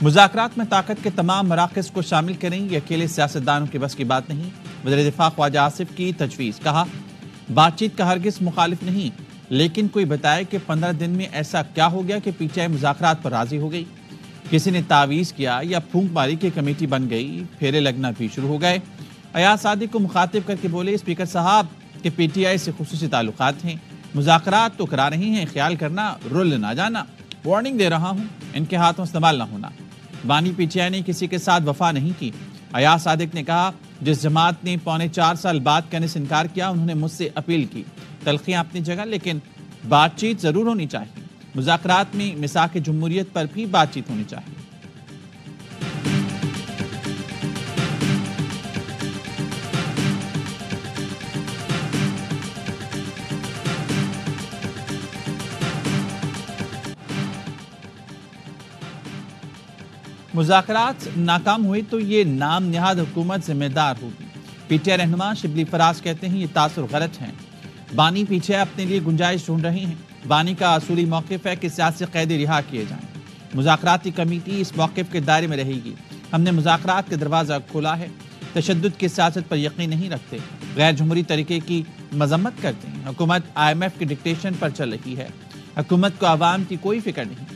مذاکرات میں طاقت کے تمام مراکز کو شامل کریں، یہ اکیلے سیاستدانوں کی بس کی بات نہیں۔ وزیر دفاع خواجہ آصف کی تجویز، کہا بات چیت کا ہرگز مخالف نہیں، لیکن کوئی بتائے کہ 15 دن میں ایسا کیا ہو گیا کہ پی ٹی آئی مذاکرات پر راضی ہو گئی؟ کسی نے تعویذ کیا یا پھونک ماری کی کمیٹی بن گئی؟ پھیرے لگنا بھی شروع ہو گئے۔ ایاز صادق کو مخاطب کر کے بولے اسپیکر صاحب کہ پی ٹی آئی سے خصوصی تعلقات ہیں، مذاکرات تو کرا رہی ہیں، خیال کرنا رول نہ جانا، وارننگ دے رہا ہوں، ان کے ہاتھوں استعمال نہ ہونا۔ بانی پی ٹی آئی نے کسی کے ساتھ وفا نہیں کی۔ ایاز صادق نے کہا جس جماعت نے 4.25 سال بات کرنے سے انکار کیا، انہوں نے مجھ سے اپیل کی، تلخیاں اپنی جگہ، لیکن بات چیت ضرور ہونی چاہیے۔ مذاکرات میں میثاق جمہوریت پر بھی بات چیت ہونی چاہیے۔ مذاکرات ناکام ہوئی تو یہ نام نہاد حکومت ذمہ دار ہوگی۔ پی ٹی آئی رہنما شبلی فراز کہتے ہیں یہ تاثر غلط ہیں۔ بانی پی ٹی آئی اپنے لیے گنجائش ڈھونڈ رہی ہیں۔ بانی کا اصولی موقف ہے کہ سیاسی قیدی رہا کیے جائیں۔ مذاکراتی کمیٹی اس موقف کے دائرے میں رہے گی۔ ہم نے مذاکرات کا دروازہ کھولا ہے، تشدد کی سیاست پر یقین نہیں رکھتے، غیر جمہوری طریقے کی مذمت کرتے ہیں۔ حکومت آئی ایم ایف کے ڈکٹیشن پر چل رہی ہے، حکومت کو عوام کی کوئی فکر نہیں۔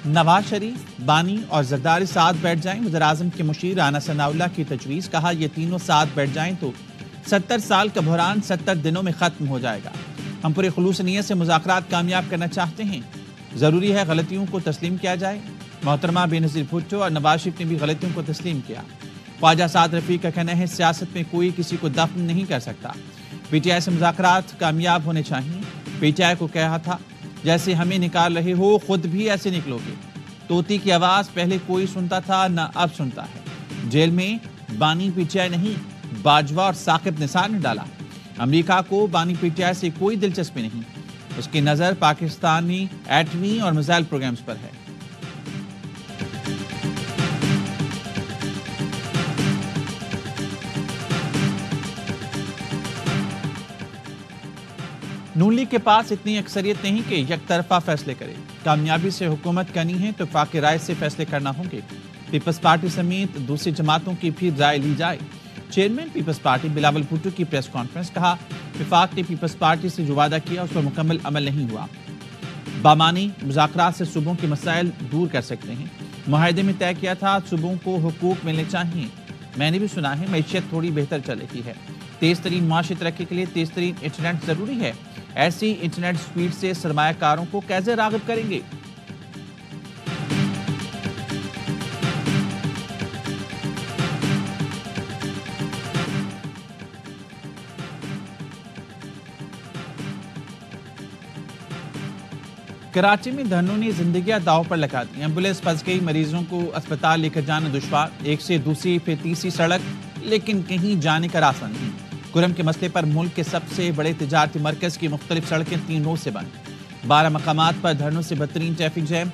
نواز شریف، بانی اور زرداری ساتھ بیٹھ جائیں، وزیراعظم کے مشیر رانا ثناء اللہ کی تجویز، کہا یہ تینوں ساتھ بیٹھ جائیں تو 70 سال کا بحران 70 دنوں میں ختم ہو جائے گا۔ ہم پورے خلوص نیت سے مذاکرات کامیاب کرنا چاہتے ہیں، ضروری ہے غلطیوں کو تسلیم کیا جائے۔ محترمہ بینظیر بھٹو اور نواز شریف نے بھی غلطیوں کو تسلیم کیا۔ خواجہ سعد رفیق کا کہنا ہے سیاست میں کوئی کسی کو دفن نہیں کر سکتا، پی ٹی آئی سے مذاکرات کامیاب ہونے چاہیے۔ پی ٹی آئی کو کہا تھا جیسے ہمیں نکال رہے ہو خود بھی ایسے نکلو گے۔ طوطی کی آواز پہلے کوئی سنتا تھا نہ اب سنتا ہے۔ جیل میں بانی پی ٹی آئی نہیں، باجوہ اور ثاقب نثار نے ڈالا۔ امریکہ کو بانی پی ٹی آئی سے کوئی دلچسپی نہیں، اس کی نظر پاکستانی ایٹمی اور میزائل پروگرامز پر ہے۔ نون لیگ کے پاس اتنی اکثریت نہیں کہ یک طرفہ فیصلے کرے۔ کامیابی سے حکومت کرنی ہے تو وفاق رائے سے فیصلے کرنا ہوں گے۔ پیپلز پارٹی سمیت دوسری جماعتوں کی بھی رائے لی جائے۔ چیئرمین پیپلز پارٹی بلاول بھٹو کی پریس کانفرنس، کہا وفاق نے پیپلز پارٹی سے جو وعدہ کیا اس پر مکمل عمل نہیں ہوا۔ بامانی مذاکرات سے صوبوں کے مسائل دور کر سکتے ہیں۔ معاہدے میں طے کیا تھا صوبوں کو حقوق ملنے چاہیے۔ میں نے بھی سنا ہے معیشت تھوڑی بہتر چل رہی ہے۔ تیز ترین معاشی ترقی کے لیے تیز ترین انٹرنیٹ ضروری ہے۔ ایسی انٹرنیٹ سپیڈ سے سرمایہ کاروں کو کیسے راغب کریں گے؟ کراچی میں دھرنوں نے زندگیاں داؤ پر لگا دی۔ ایمبولینس پھنس گئی، مریضوں کو اسپتال لے کر جانا دشوار، ایک سے دوسری پھر تیسری سڑک، لیکن کہیں جانے کا راستہ نہیں۔ کرم کے مسئلے پر ملک کے سب سے بڑے تجارتی مرکز کی مختلف سڑکیں 3 روز سے بند، 12 مقامات پر دھرنوں سے بدترین ٹریفک جیم،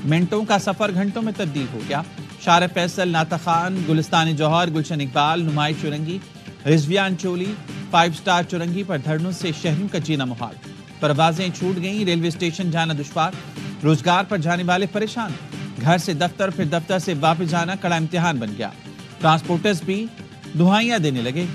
منٹوں کا سفر گھنٹوں میں تبدیل ہو گیا۔ شارع فیصل، ناطق خان، گلستان جوہر، گلشن اقبال، نمائش چورنگی، رضویان چولی، 5 سٹار چورنگی پر دھرنوں سے شہریوں کا جینا محال، پروازیں چھوٹ گئیں، ریلوے اسٹیشن جانا دشوار، روزگار پر جانے والے پریشان، گھر سے دفتر پھر دفتر سے واپس جانا کڑا امتحان بن گیا، ٹرانسپورٹرز بھی دہائیاں دینے لگے۔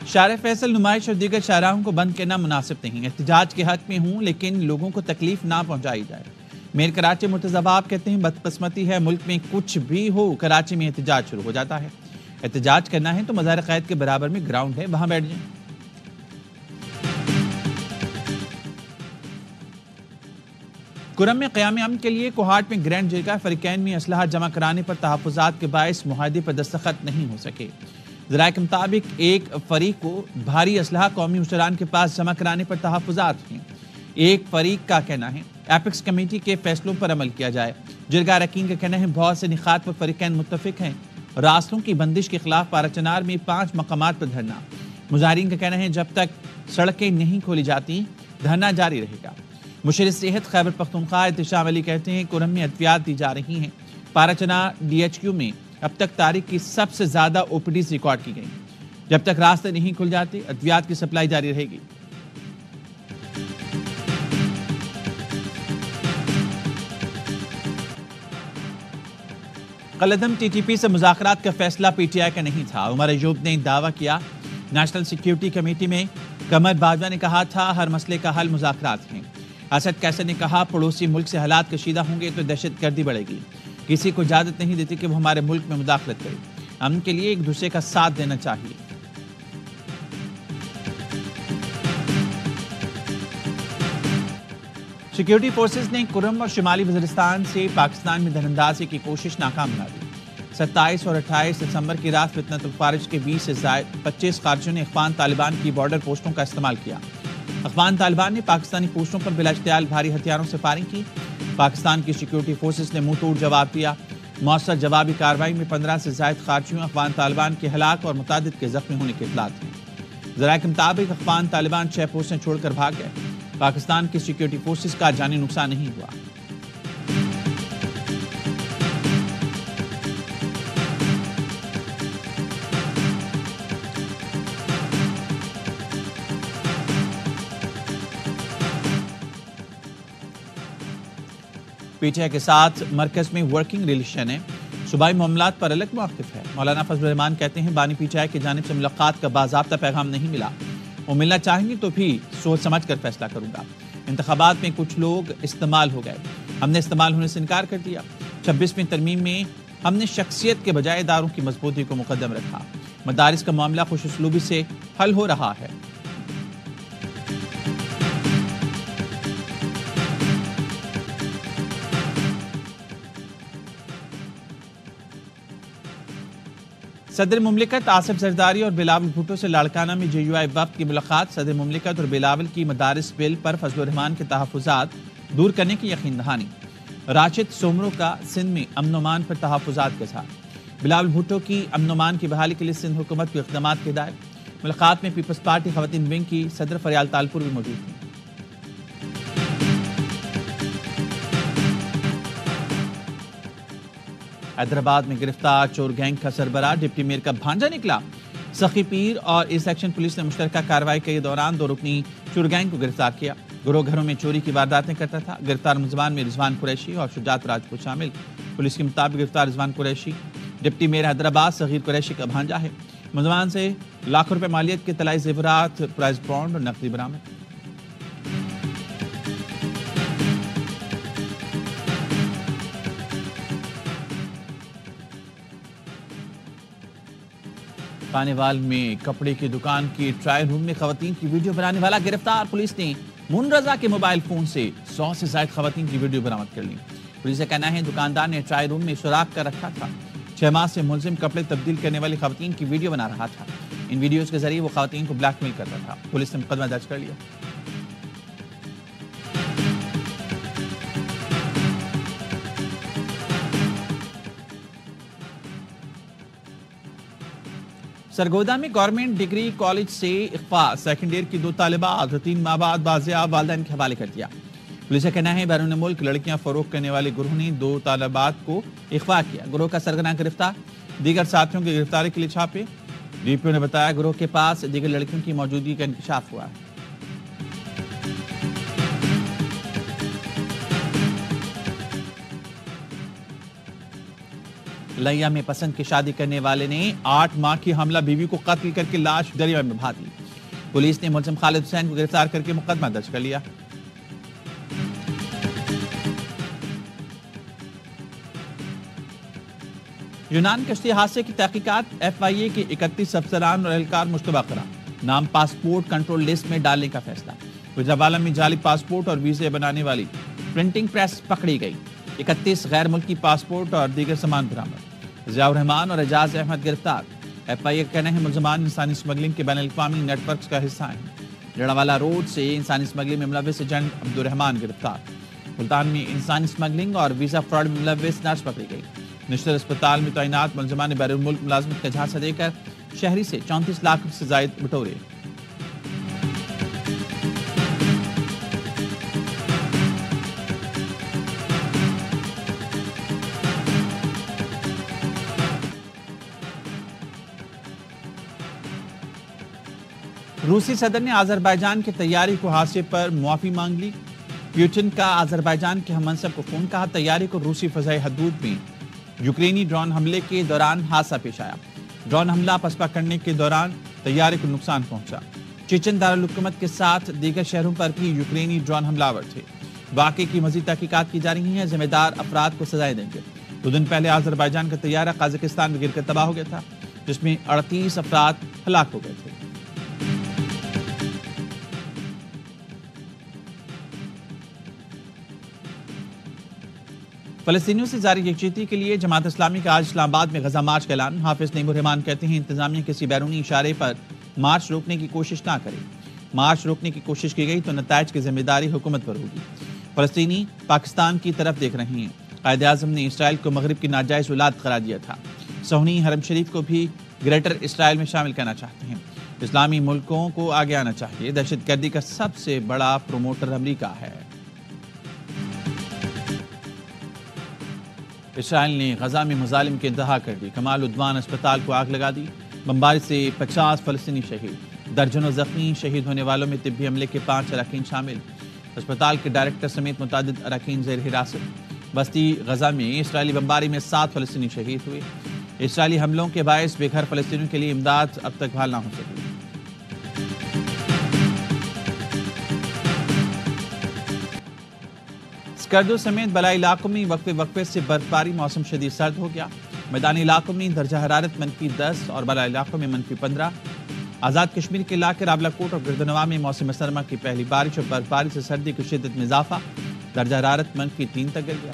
شارع فیصل، نمائش اور دیگر شاہراہوں کو بند کرنا مناسب نہیں۔ احتجاج کے حق میں ہوں لیکن لوگوں کو تکلیف نہ پہنچائی جائے۔ میر کراچی مرتضی باب کہتے ہیں بدقسمتی ہے ملک میں کچھ بھی ہو کراچی میں احتجاج شروع ہو جاتا ہے۔ احتجاج کرنا ہے تو مزار قائد کے برابر میں گراؤنڈ ہے، وہاں بیٹھ جائیں۔ کرم میں قیام امن کے لیے کوہاٹ میں گرینڈ جرگہ، فریقین میں اسلحہ جمع کرانے پر تحفظات کے باعث معاہدے پر دستخط نہیں ہو سکے۔ ذرائع کے مطابق ایک فریق کو بھاری اسلحہ قومی افسران کے پاس جمع کرانے پر تحفظات ہیں، ایک فریق کا کہنا ہے ایپکس کمیٹی کے فیصلوں پر عمل کیا جائے۔ جرگہ اراکین کا کہنا ہے بہت سے نکات پر فریقین متفق ہیں۔ راستوں کی بندش کے خلاف پارا چنار میں 5 مقامات پر دھرنا، مظاہرین کا کہنا ہے جب تک سڑکیں نہیں کھولی جاتی دھرنا جاری رہے گا۔ مشیر صحت خیبر پختونخوا احتشام علی کہتے ہیں کرم میں ادویات دی جا رہی ہیں۔ پاراچنا DHQ میں اب تک تاریخ کی سب سے زیادہ OPDs ریکارڈ کی گئی۔ جب تک راستے نہیں کھل جاتے ادویات کی سپلائی جاری رہے گی۔ قلعہدم TTP سے مذاکرات کا فیصلہ PTI کا نہیں تھا۔ عمر ایوب نے دعویٰ کیا۔ نیشنل سیکیورٹی کمیٹی میں قمر باجوہ نے کہا تھا ہر مسئلے کا حل مذاکرات ہیں۔ اسد کیسر نے کہا پڑوسی ملک سے حالات کشیدہ ہوں گے تو دہشت گردی بڑھے گی۔ کسی کو اجازت نہیں دیتی کہ وہ ہمارے ملک میں مداخلت کرے۔ امن کے لیے ایک دوسرے کا ساتھ دینا چاہیے۔ سیکیورٹی فورسز نے کرم اور شمالی وزیرستان سے پاکستان میں دہن اندازی کی کوشش ناکام بنا دی۔ 27 اور 28 دسمبر کی رات فتنۃ الخوارج کے 20 سے زائد 25 خارجیوں نے افغان طالبان کی بارڈر پوسٹوں کا استعمال کیا۔ افغان طالبان نے پاکستانی پوسٹوں پر بلا اشتعال بھاری ہتھیاروں سے فائرنگ کی۔ پاکستان کی سیکیورٹی فورسز نے منہ توڑ جواب دیا۔ مؤثر جوابی کارروائی میں 15 سے زائد خارجیوں افغان طالبان کے ہلاک اور متعدد کے زخمی ہونے کے اطلاعات ہیں۔ ذرائع کے مطابق افغان طالبان 6 پوسٹیں چھوڑ کر بھاگ گئے۔ پاکستان کی سیکیورٹی فورسز کا جانی نقصان نہیں ہوا۔ PTI کے ساتھ مرکز میں ورکنگ ریلیشن ہے، صوبائی معاملات پر الگ موقف ہے۔ مولانا فضل الرحمان کہتے ہیں بانی PTI کی جانب سے ملاقات کا باضابطہ پیغام نہیں ملا، وہ ملنا چاہیں گے تو بھی سوچ سمجھ کر فیصلہ کروں گا۔ انتخابات میں کچھ لوگ استعمال ہو گئے، ہم نے استعمال ہونے سے انکار کر دیا۔ 26ویں ترمیم میں ہم نے شخصیت کے بجائے اداروں کی مضبوطی کو مقدم رکھا۔ مدارس کا معاملہ خوش اسلوبی سے حل ہو رہا ہے۔ صدر مملکت آصف زرداری اور بلاول بھٹو سے لاڑکانہ میں JUI وفد کی ملاقات۔ صدر مملکت اور بلاول کی مدارس بل پر فضل الرحمان کے تحفظات دور کرنے کی یقین دہانی۔ راشد سومرو کا سندھ میں امن و امان پر تحفظات کے ساتھ بلاول بھٹو کی امن و امان کی بحالی کے لیے سندھ حکومت کے اقدامات کی ہدایت۔ ملاقات میں پیپلز پارٹی خواتین ونگ کی صدر فریال تالپور بھی موجود تھیں۔ حیدرآباد میں گرفتار چور گینگ کا سربراہ ڈپٹی میئر کا بھانجا نکلا۔ سخی پیر اور ایسٹ سیکشن پولیس نے مشترکہ کارروائی کے دوران 2 رکنی چور گینگ کو گرفتار کیا۔ گروہ گھروں میں چوری کی وارداتیں کرتا تھا۔ گرفتار ملزمان میں رضوان قریشی اور شجاعت راجپوت شامل۔ پولیس کے مطابق گرفتار رضوان قریشی ڈپٹی میئر حیدرآباد صغیر قریشی کا بھانجا ہے۔ ملزمان سے لاکھوں روپے مالیت کے طلائی زیورات، پرائز بانڈ اور نقدی برآمد۔ پانیوال میں کپڑے کی دکان کی ٹرائل روم میں خواتین کی ویڈیو بنانے والا گرفتار۔ پولیس نے مون رضا کے موبائل فون سے 100 سے زائد خواتین کی ویڈیو برآمد کر لی۔ پولیس کا کہنا ہے دکاندار نے ٹرائل روم میں سوراخ کر رکھا تھا۔ 6 ماہ سے ملزم کپڑے تبدیل کرنے والی خواتین کی ویڈیو بنا رہا تھا۔ ان ویڈیوز کے ذریعے وہ خواتین کو بلیک میل کرتا تھا۔ پولیس نے مقدمہ درج کر لیا۔ سرگودا میں گورنمنٹ ڈگری کالج سے اغوا، سیکنڈ ایئر کی 2 طالبات 3 ماہ بعد بازیاب والدین کے حوالے کر دیا۔ پولیس کا کہنا ہے بیرون ملک لڑکیاں فروخت کرنے والے گروہ نے 2 طالبات کو اغوا کیا۔ گروہ کا سرگنا گرفتار، دیگر ساتھیوں کی گرفتاری کے لیے چھاپے۔ DPO نے بتایا گروہ کے پاس دیگر لڑکیوں کی موجودگی کا انکشاف ہوا ہے۔ لیا میں پسند کی شادی کرنے والے نے 8 ماہ کی حاملہ بیوی کو قتل کر کے لاش دریا میں بہا دی۔ پولیس نے ملزم خالد حسین کو گرفتار کر کے مقدمہ درج کر لیا۔ یونان کشتی حادثے کی تحقیقات، FIA کے 31 افسران اور اہلکار مشتبہ قرار، نام پاسپورٹ کنٹرول لسٹ میں ڈالنے کا فیصلہ۔ گجرانوالہ میں جعلی پاسپورٹ اور ویزے بنانے والی پرنٹنگ پریس پکڑی گئی۔ 31 غیر ملکی پاسپورٹ اور دیگر سامان برآمد۔ ضیاء الرحمان اور اعجاز احمد گرفتار۔ FIA کا کہنا ہے ملزمان انسانی اسمگلنگ کے بین الاقوامی نیٹ ورکس کا حصہ ہیں۔ جڑاوالا روڈ سے انسانی اسمگلنگ میں ملوث ایجنٹ عبدالرحمان گرفتار۔ ملتان میں انسانی اسمگلنگ اور ویزا فراڈ میں ملوث نرس پکڑی گئی۔ نشتر اسپتال میں تعینات ملزمان نے بیرون ملک ملازمت کا جھانسا دے کر شہری سے 34 لاکھ سے زائد بٹورے۔ روسی صدر نے آذربائیجان کی تیاری کو حادثے پر معافی مانگ لی۔ پیوٹن کا آذربائیجان کے ہم منصب کو فون، کہا تیاری کو روسی فضائی حدود میں یوکرینی ڈرون حملے کے دوران حادثہ پیش آیا۔ ڈرون حملہ پسپا کرنے کے دوران طیارے کو نقصان پہنچا۔ چیچن دارالحکومت کے ساتھ دیگر شہروں پر بھی یوکرینی ڈرون حملہ آور تھے۔ واقعے کی مزید تحقیقات کی جا رہی ہیں، ذمہ دار افراد کو سزائیں دیں گے۔ 2 دن پہلے آذربائیجان کا طیارہ قازقستان میں گر کر تباہ ہو گیا تھا، جس میں 38 افراد ہلاک ہو گئے تھے۔ فلسطینیوں سے جاری یکجہتی کے لیے جماعت اسلامی کا آج اسلام آباد میں غزہ مارچ کا اعلان۔ حافظ نعیم الرحمان کہتے ہیں انتظامیہ کسی بیرونی اشارے پر مارچ روکنے کی کوشش نہ کرے۔ مارچ روکنے کی کوشش کی گئی تو نتائج کی ذمہ داری حکومت پر ہوگی۔ فلسطینی پاکستان کی طرف دیکھ رہے ہیں۔ قائد اعظم نے اسرائیل کو مغرب کی ناجائز اولاد قرار دیا تھا۔ صہیونی حرم شریف کو بھی گریٹر اسرائیل میں شامل کرنا چاہتے ہیں۔ اسلامی ملکوں کو آگے آنا چاہیے۔ دہشت گردی کا سب سے بڑا پروموٹر امریکہ ہے۔ اسرائیل نے غزہ میں مظالم کی انتہا کر دی۔ کمال عدوان اسپتال کو آگ لگا دی۔ بمباری سے 50 فلسطینی شہید، درجنوں زخمی۔ شہید ہونے والوں میں طبی عملے کے 5 اراکین شامل۔ اسپتال کے ڈائریکٹر سمیت متعدد اراکین زیر حراست۔ بستی غزہ میں اسرائیلی بمباری میں 7 فلسطینی شہید ہوئے۔ اسرائیلی حملوں کے باعث بے گھر فلسطینیوں کے لیے امداد اب تک بحال نہ ہو سکی۔ اسکردو سمیت بالائی علاقوں میں وقفے سے برفباری، موسم شدید سرد ہو گیا۔ میدانی علاقوں میں درجہ حرارت -10 اور بالائی علاقوں میں -15۔ آزاد کشمیر کے علاقے راولا کوٹ اور گردنوا میں موسم سرما کی پہلی بارش اور برفباری سے سردی کی شدت میں اضافہ، درجہ حرارت -3 تک گر گیا۔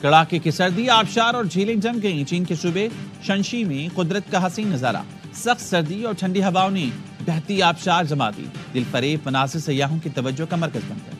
کڑاکے کی سردی، آبشار اور جھیلیں جم گئیں۔ چین کے صوبے شنشی میں قدرت کا حسین نظارہ، سخت سردی اور ٹھنڈی ہواؤں نے بہتی آبشار جما دی۔ دل فریب مناظر سیاحوں کی توجہ کا مرکز بن گئے۔